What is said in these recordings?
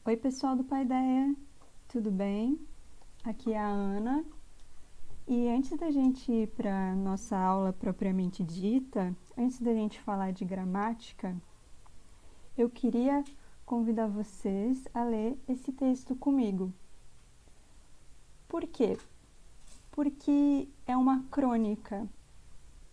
Oi, pessoal do Paideia, tudo bem? Aqui é a Ana. E antes da gente ir para nossa aula propriamente dita, antes da gente falar de gramática, eu queria convidar vocês a ler esse texto comigo. Por quê? Porque é uma crônica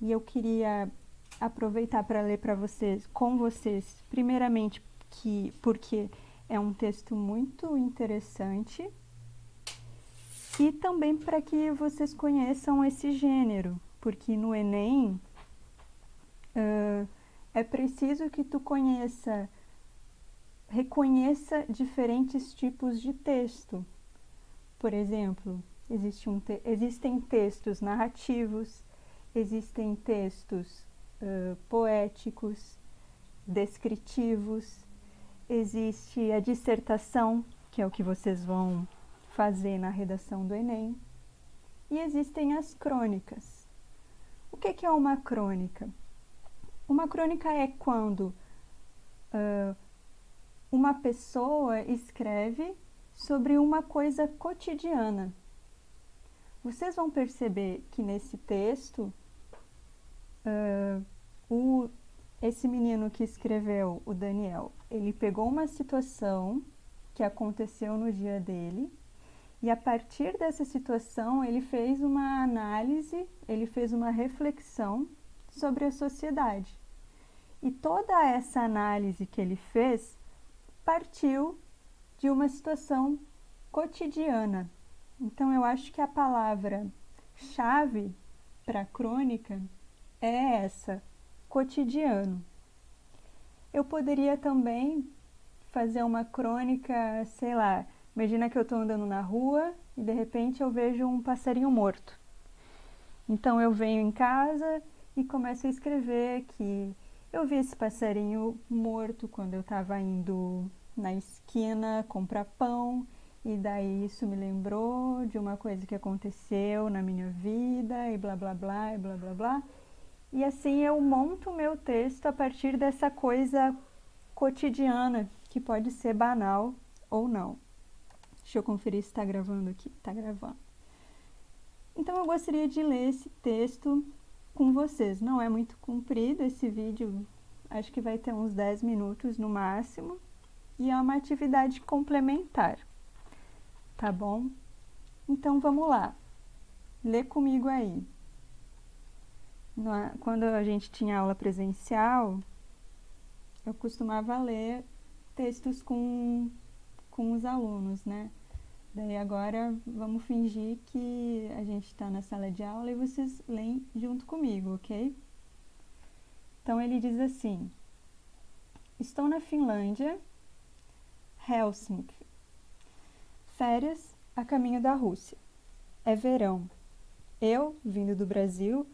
e eu queria aproveitar para ler para vocês, com vocês, primeiramente porque é um texto muito interessante. E também para que vocês conheçam esse gênero, porque no Enem é preciso que tu reconheça diferentes tipos de texto. Por exemplo, existem textos narrativos, existem textos poéticos, descritivos, existe a dissertação, que é o que vocês vão fazer na redação do Enem, e existem as crônicas. O que é uma crônica? Uma crônica é quando uma pessoa escreve sobre uma coisa cotidiana. Vocês vão perceber que nesse texto, esse menino que escreveu, o Daniel, ele pegou uma situação que aconteceu no dia dele, e a partir dessa situação ele fez uma análise, ele fez uma reflexão sobre a sociedade. E toda essa análise que ele fez partiu de uma situação cotidiana. Então eu acho que a palavra-chave para a crônica é essa, cotidiano. Eu poderia também fazer uma crônica, sei lá, imagina que eu estou andando na rua e de repente eu vejo um passarinho morto. Então eu venho em casa e começo a escrever que eu vi esse passarinho morto quando eu estava indo na esquina comprar pão, e daí isso me lembrou de uma coisa que aconteceu na minha vida, e blá blá blá, e blá blá blá. E assim eu monto o meu texto a partir dessa coisa cotidiana, que pode ser banal ou não. Deixa eu conferir se está gravando aqui. Está gravando. Então eu gostaria de ler esse texto com vocês. Não é muito comprido esse vídeo, acho que vai ter uns 10 minutos no máximo. E é uma atividade complementar, tá bom? Então vamos lá. Lê comigo aí. Quando a gente tinha aula presencial, eu costumava ler textos com os alunos, né? Daí agora vamos fingir que a gente está na sala de aula e vocês leem junto comigo, ok? Então ele diz assim: estou na Finlândia, Helsinki. Férias a caminho da Rússia. É verão. Eu, vindo do Brasil,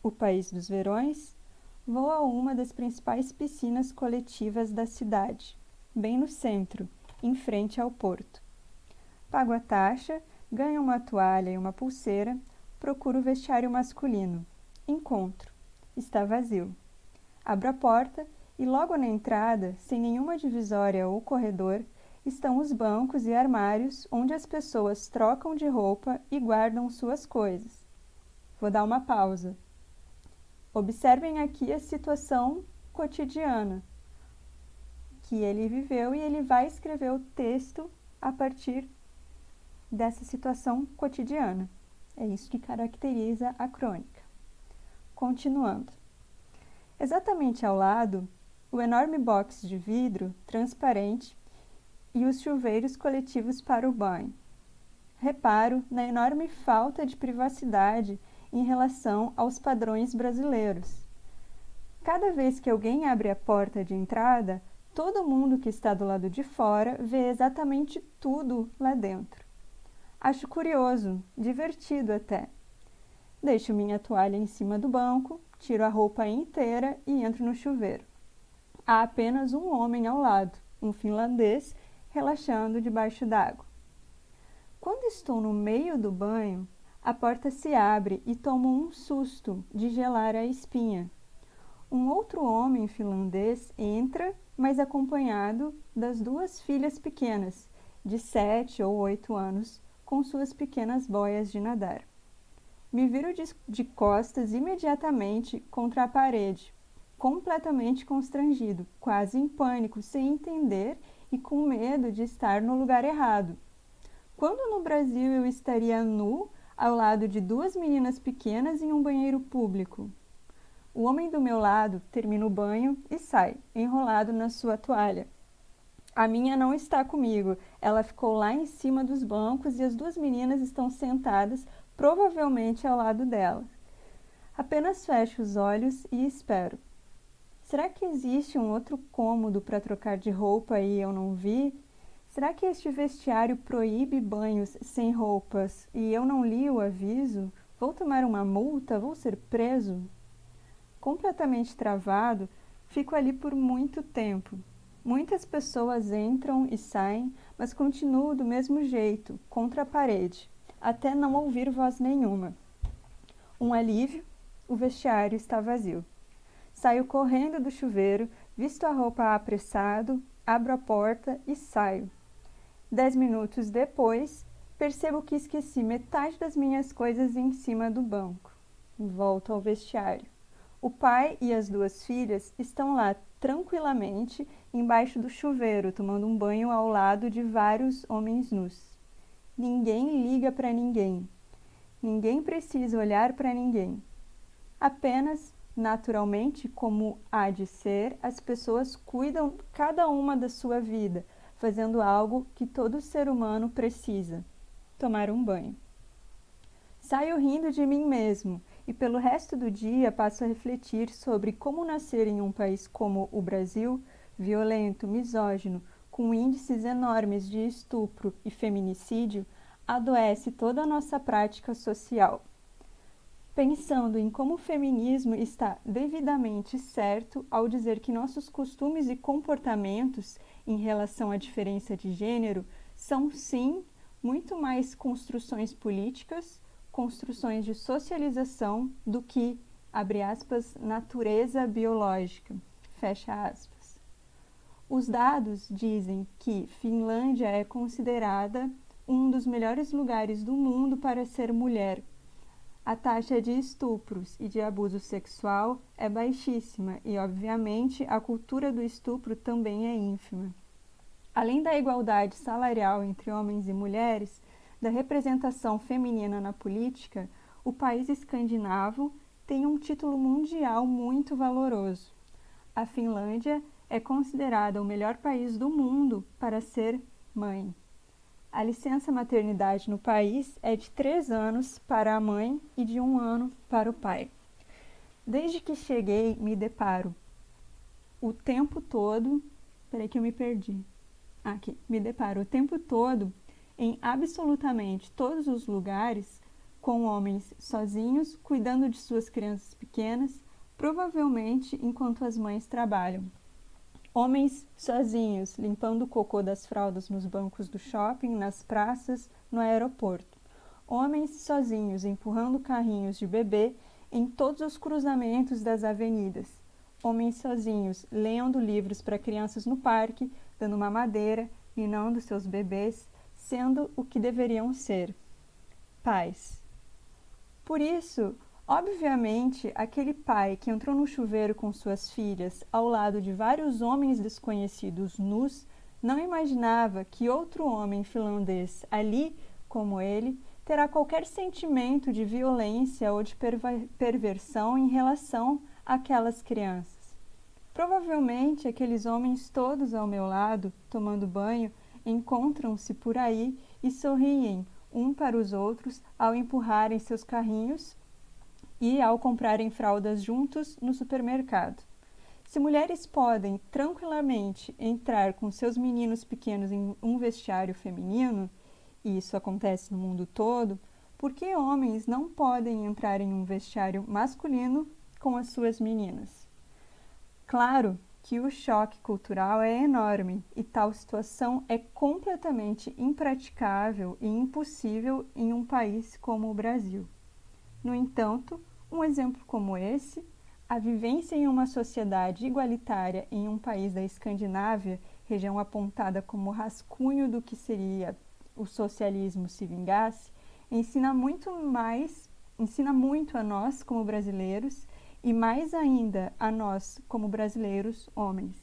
o país dos verões, vou a uma das principais piscinas coletivas da cidade, bem no centro, em frente ao porto. Pago a taxa, ganho uma toalha e uma pulseira, procuro o vestiário masculino. Encontro. Está vazio. Abro a porta e logo na entrada, sem nenhuma divisória ou corredor, estão os bancos e armários onde as pessoas trocam de roupa e guardam suas coisas. Vou dar uma pausa. Observem aqui a situação cotidiana que ele viveu e ele vai escrever o texto a partir dessa situação cotidiana. É isso que caracteriza a crônica. Continuando. Exatamente ao lado, o enorme box de vidro transparente e os chuveiros coletivos para o banho. Reparo na enorme falta de privacidade em relação aos padrões brasileiros. Cada vez que alguém abre a porta de entrada, todo mundo que está do lado de fora vê exatamente tudo lá dentro. Acho curioso, divertido até. Deixo minha toalha em cima do banco, tiro a roupa inteira e entro no chuveiro. Há apenas um homem ao lado, um finlandês, relaxando debaixo d'água. Quando estou no meio do banho, a porta se abre e tomo um susto de gelar a espinha. Um outro homem finlandês entra, mas acompanhado das duas filhas pequenas, de 7 ou 8 anos, com suas pequenas boias de nadar. Me viro de costas imediatamente contra a parede, completamente constrangido, quase em pânico, sem entender e com medo de estar no lugar errado. Quando no Brasil eu estaria nu ao lado de duas meninas pequenas em um banheiro público? O homem do meu lado termina o banho e sai, enrolado na sua toalha. A minha não está comigo. Ela ficou lá em cima dos bancos e as duas meninas estão sentadas, provavelmente ao lado dela. Apenas fecho os olhos e espero. Será que existe um outro cômodo para trocar de roupa e eu não vi? Será que este vestiário proíbe banhos sem roupas e eu não li o aviso? Vou tomar uma multa? Vou ser preso? Completamente travado, fico ali por muito tempo. Muitas pessoas entram e saem, mas continuo do mesmo jeito, contra a parede, até não ouvir voz nenhuma. Um alívio, o vestiário está vazio. Saio correndo do chuveiro, visto a roupa apressado, abro a porta e saio. 10 minutos depois, percebo que esqueci metade das minhas coisas em cima do banco. Volto ao vestiário. O pai e as duas filhas estão lá tranquilamente embaixo do chuveiro, tomando um banho ao lado de vários homens nus. Ninguém liga para ninguém. Ninguém precisa olhar para ninguém. Apenas, naturalmente, como há de ser, as pessoas cuidam cada uma da sua vida, fazendo algo que todo ser humano precisa: tomar um banho. Saio rindo de mim mesmo e pelo resto do dia passo a refletir sobre como nascer em um país como o Brasil, violento, misógino, com índices enormes de estupro e feminicídio, adoece toda a nossa prática social. Pensando em como o feminismo está devidamente certo ao dizer que nossos costumes e comportamentos em relação à diferença de gênero são, sim, muito mais construções políticas, construções de socialização do que, abre aspas, natureza biológica, fecha aspas. Os dados dizem que Finlândia é considerada um dos melhores lugares do mundo para ser mulher. A taxa de estupros e de abuso sexual é baixíssima e, obviamente, a cultura do estupro também é ínfima. Além da igualdade salarial entre homens e mulheres, da representação feminina na política, o país escandinavo tem um título mundial muito valoroso. A Finlândia é considerada o melhor país do mundo para ser mãe. A licença maternidade no país é de 3 anos para a mãe e de 1 ano para o pai. Desde que cheguei, me deparo o tempo todo... Peraí que eu me perdi. Aqui. Me deparo o tempo todo, em absolutamente todos os lugares, com homens sozinhos, cuidando de suas crianças pequenas, provavelmente enquanto as mães trabalham. Homens sozinhos, limpando o cocô das fraldas nos bancos do shopping, nas praças, no aeroporto. Homens sozinhos, empurrando carrinhos de bebê em todos os cruzamentos das avenidas. Homens sozinhos, lendo livros para crianças no parque, dando mamadeira, ninando seus bebês, sendo o que deveriam ser: pais. Por isso, obviamente, aquele pai que entrou no chuveiro com suas filhas ao lado de vários homens desconhecidos nus não imaginava que outro homem finlandês ali, como ele, terá qualquer sentimento de violência ou de perversão em relação àquelas crianças. Provavelmente aqueles homens todos ao meu lado, tomando banho, encontram-se por aí e sorriem um para os outros ao empurrarem seus carrinhos e ao comprarem fraldas juntos no supermercado. Se mulheres podem tranquilamente entrar com seus meninos pequenos em um vestiário feminino, e isso acontece no mundo todo, por que homens não podem entrar em um vestiário masculino com as suas meninas? Claro que o choque cultural é enorme e tal situação é completamente impraticável e impossível em um país como o Brasil. No entanto, um exemplo como esse A vivência em uma sociedade igualitária em um país da Escandinávia, região apontada como rascunho do que seria o socialismo se vingasse, ensina muito a nós como brasileiros e mais ainda a nós como brasileiros homens.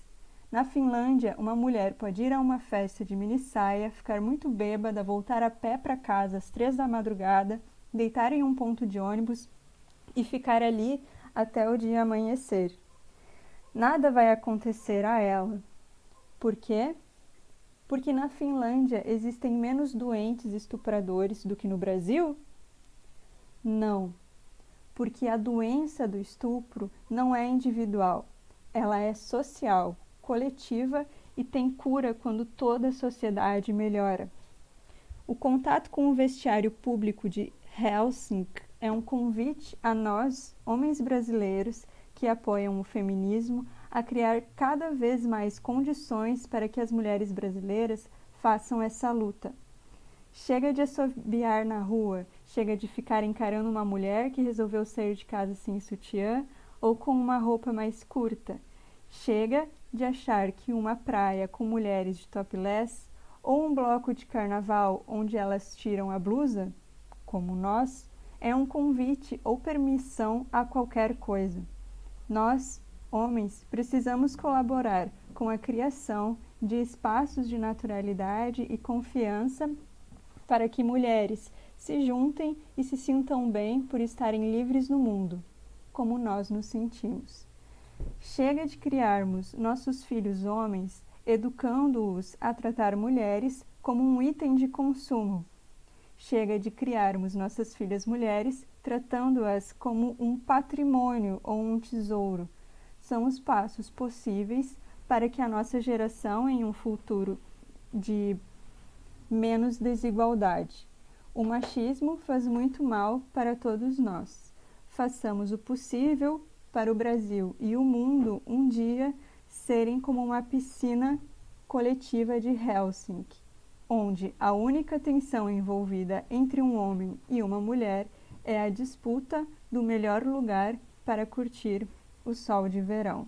Na Finlândia, uma mulher pode ir a uma festa de minissaia, ficar muito bêbada, voltar a pé para casa às 3 da madrugada, deitar em um ponto de ônibus e ficar ali até o dia amanhecer. Nada vai acontecer a ela. Por quê? Porque na Finlândia existem menos doentes estupradores do que no Brasil? Não, porque a doença do estupro não é individual, ela é social, coletiva e tem cura quando toda a sociedade melhora. O contato com o vestiário público de Helsinki é um convite a nós, homens brasileiros, que apoiam o feminismo, a criar cada vez mais condições para que as mulheres brasileiras façam essa luta. Chega de assobiar na rua, chega de ficar encarando uma mulher que resolveu sair de casa sem sutiã ou com uma roupa mais curta. Chega de achar que uma praia com mulheres de topless ou um bloco de carnaval onde elas tiram a blusa, como nós, é um convite ou permissão a qualquer coisa. Nós, homens, precisamos colaborar com a criação de espaços de naturalidade e confiança para que mulheres se juntem e se sintam bem por estarem livres no mundo, como nós nos sentimos. Chega de criarmos nossos filhos homens, educando-os a tratar mulheres como um item de consumo. Chega de criarmos nossas filhas mulheres, tratando-as como um patrimônio ou um tesouro. São os passos possíveis para que a nossa geração, em um futuro de menos desigualdade. O machismo faz muito mal para todos nós. Façamos o possível para o Brasil e o mundo um dia serem como uma piscina coletiva de Helsinki, onde a única tensão envolvida entre um homem e uma mulher é a disputa do melhor lugar para curtir o sol de verão.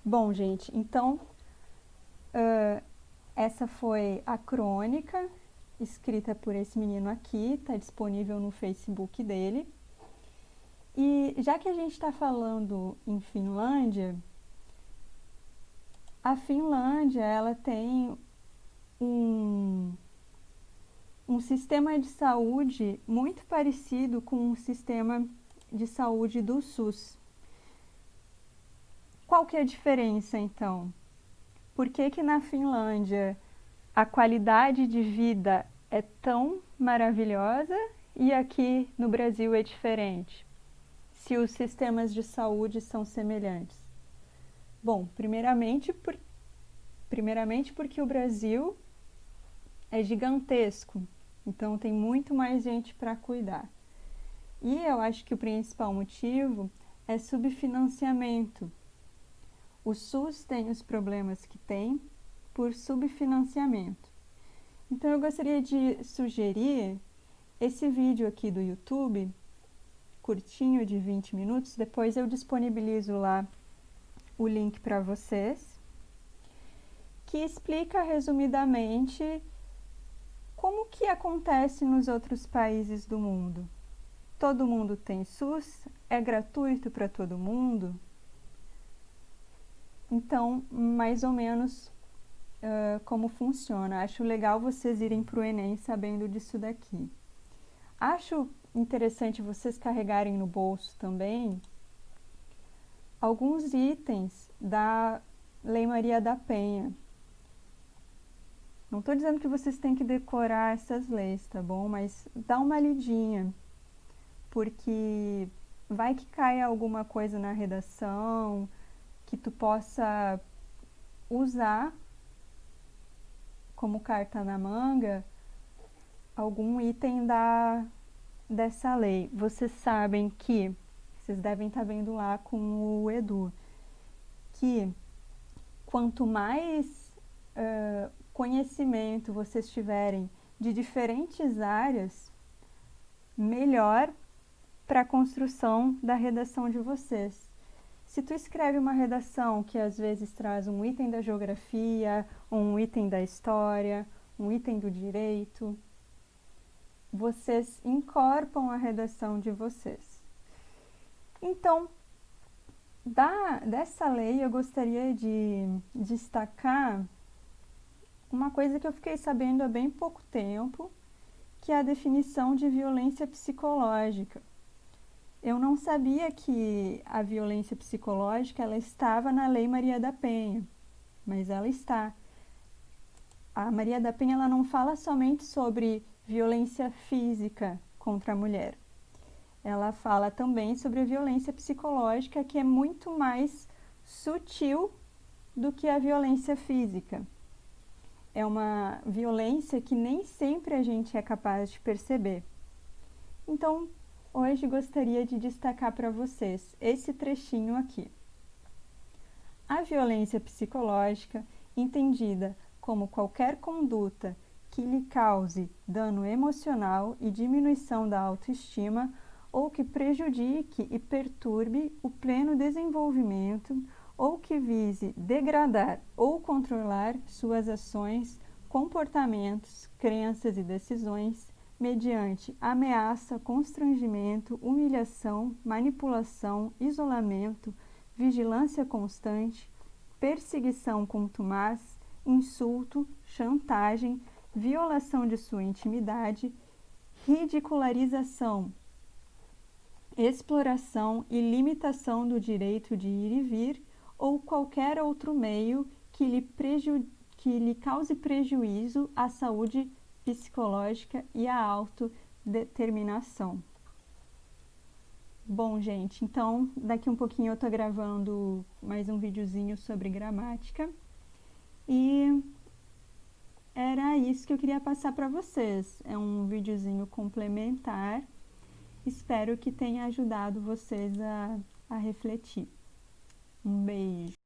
Bom, gente, então essa foi a crônica escrita por esse menino aqui, está disponível no Facebook dele. E já que a gente está falando em Finlândia, a Finlândia ela tem um sistema de saúde muito parecido com o sistema de saúde do SUS. Qual que é a diferença, então? Por que na Finlândia a qualidade de vida é tão maravilhosa e aqui no Brasil é diferente, se os sistemas de saúde são semelhantes? Bom, primeiramente porque o Brasil é gigantesco, então tem muito mais gente para cuidar. E eu acho que o principal motivo é subfinanciamento. O SUS tem os problemas que tem por subfinanciamento. Então eu gostaria de sugerir esse vídeo aqui do YouTube, curtinho de 20 minutos, depois eu disponibilizo lá o link para vocês, que explica resumidamente como que acontece nos outros países do mundo. Todo mundo tem SUS? É gratuito para todo mundo? Então, mais ou menos como funciona. Acho legal vocês irem para o Enem sabendo disso daqui. Acho interessante vocês carregarem no bolso também alguns itens da Lei Maria da Penha. Não estou dizendo que vocês têm que decorar essas leis, tá bom? Mas dá uma lidinha, porque vai que caia alguma coisa na redação que tu possa usar como carta na manga algum item dessa lei. Vocês sabem que, vocês devem estar vendo lá com o Edu, que quanto mais conhecimento vocês tiverem de diferentes áreas, melhor para a construção da redação de vocês. Se tu escreve uma redação que às vezes traz um item da geografia, um item da história, um item do direito, vocês incorporam a redação de vocês. Então, dessa lei eu gostaria de destacar uma coisa que eu fiquei sabendo há bem pouco tempo, que é a definição de violência psicológica. Eu não sabia que a violência psicológica ela estava na Lei Maria da Penha, mas ela está. A Maria da Penha ela não fala somente sobre violência física contra a mulher. Ela fala também sobre a violência psicológica, que é muito mais sutil do que a violência física. É uma violência que nem sempre a gente é capaz de perceber. Então, hoje gostaria de destacar para vocês esse trechinho aqui. A violência psicológica, entendida como qualquer conduta que lhe cause dano emocional e diminuição da autoestima ou que prejudique e perturbe o pleno desenvolvimento ou que vise degradar ou controlar suas ações, comportamentos, crenças e decisões, mediante ameaça, constrangimento, humilhação, manipulação, isolamento, vigilância constante, perseguição contumaz, insulto, chantagem, violação de sua intimidade, ridicularização, exploração e limitação do direito de ir e vir ou qualquer outro meio que lhe cause prejuízo à saúde psicológica e à autodeterminação. Bom, gente, então daqui um pouquinho eu tô gravando mais um videozinho sobre gramática e era isso que eu queria passar para vocês. É um videozinho complementar. Espero que tenha ajudado vocês a refletir. Um beijo.